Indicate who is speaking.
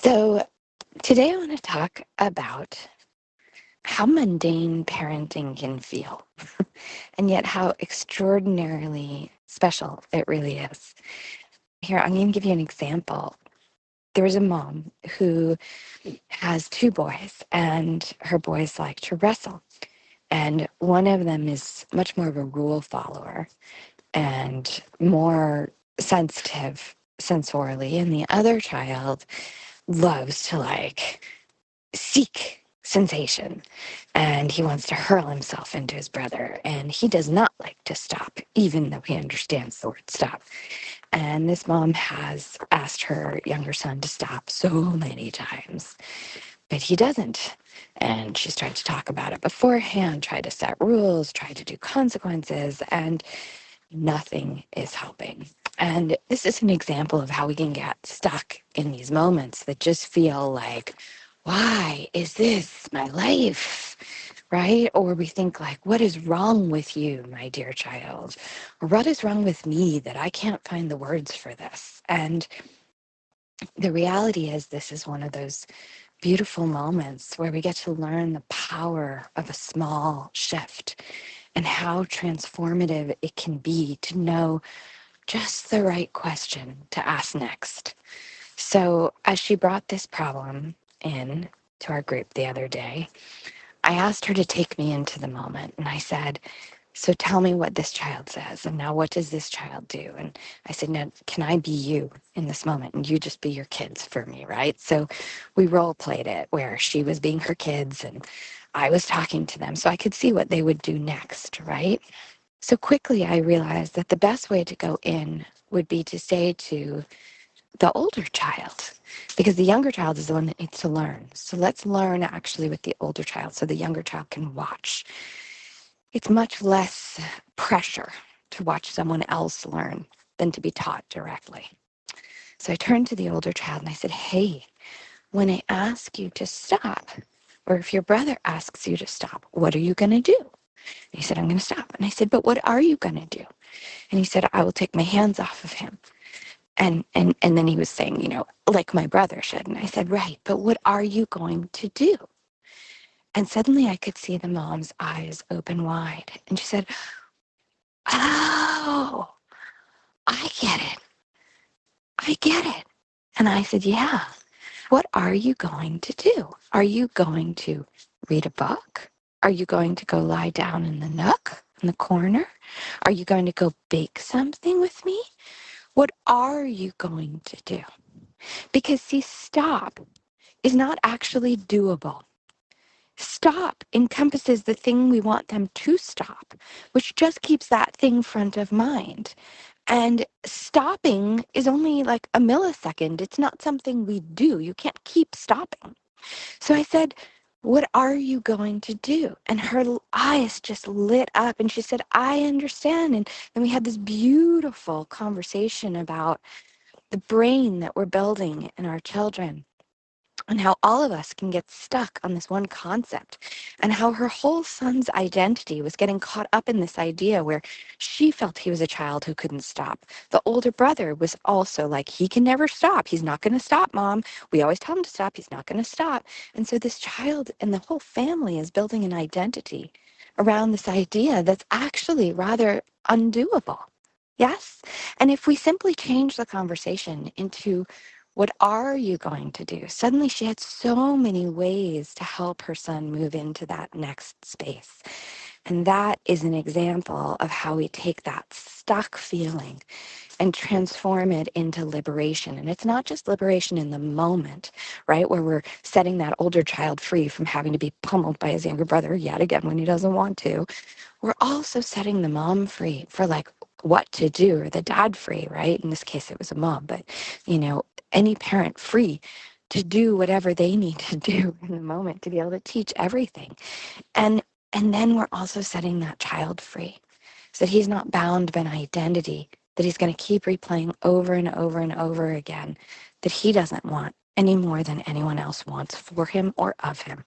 Speaker 1: So, today I want to talk about how mundane parenting can feel, and yet how extraordinarily special it really is. Here, I'm going to give you an example. There was a mom who has two boys, and her boys like to wrestle. And one of them is much more of a rule follower and more sensitive sensorially, and the other child loves to seek sensation, and he wants to hurl himself into his brother, and he does not like to stop, even though he understands the word stop. And this mom has asked her younger son to stop so many times, but he doesn't. And she's tried to talk about it beforehand, tried to set rules, tried to do consequences, and nothing is helping. And this is an example of how we can get stuck in these moments that just feel like, why is this my life? Right? Or we think what is wrong with you, my dear child? Or what is wrong with me that I can't find the words for this? And the reality is this is one of those beautiful moments where we get to learn the power of a small shift and how transformative it can be to know just the right question to ask next. So as she brought this problem in to our group the other day, I asked her to take me into the moment, and I said, so tell me what this child says, and now what does this child do? And I said, now can I be you in this moment, and you just be your kids for me, right? So we role played it where she was being her kids and I was talking to them so I could see what they would do next, right? So quickly I realized that the best way to go in would be to say to the older child, because the younger child is the one that needs to learn. So let's learn actually with the older child so the younger child can watch. It's much less pressure to watch someone else learn than to be taught directly. So I turned to the older child and I said, hey, when I ask you to stop, or if your brother asks you to stop, what are you going to do? And he said, I'm going to stop. And I said, but what are you going to do? And he said, I will take my hands off of him. And then he was saying, like my brother should. And I said, right, but what are you going to do? And suddenly I could see the mom's eyes open wide. And she said, oh, I get it. I get it. And I said, yeah. What are you going to do? Are you going to read a book? Are you going to go lie down in the nook, in the corner? Are you going to go bake something with me? What are you going to do? Because see, stop is not actually doable. Stop encompasses the thing we want them to stop, which just keeps that thing front of mind. And stopping is only like a millisecond. It's not something we do. You can't keep stopping. So I said, what are you going to do? And her eyes just lit up and she said, I understand. And then we had this beautiful conversation about the brain that we're building in our children, and how all of us can get stuck on this one concept, and how her whole son's identity was getting caught up in this idea where she felt he was a child who couldn't stop. The older brother was also like, he can never stop. He's not going to stop, Mom. We always tell him to stop. He's not going to stop. And so this child and the whole family is building an identity around this idea that's actually rather undoable. Yes? And if we simply change the conversation into, what are you going to do? Suddenly she had so many ways to help her son move into that next space. And that is an example of how we take that stuck feeling and transform it into liberation. And it's not just liberation in the moment, right? Where we're setting that older child free from having to be pummeled by his younger brother yet again when he doesn't want to. We're also setting the mom free for what to do, or the dad free, right? In this case, it was a mom, but any parent free to do whatever they need to do in the moment to be able to teach everything. And then we're also setting that child free so that he's not bound by an identity that he's going to keep replaying over and over and over again that he doesn't want any more than anyone else wants for him or of him.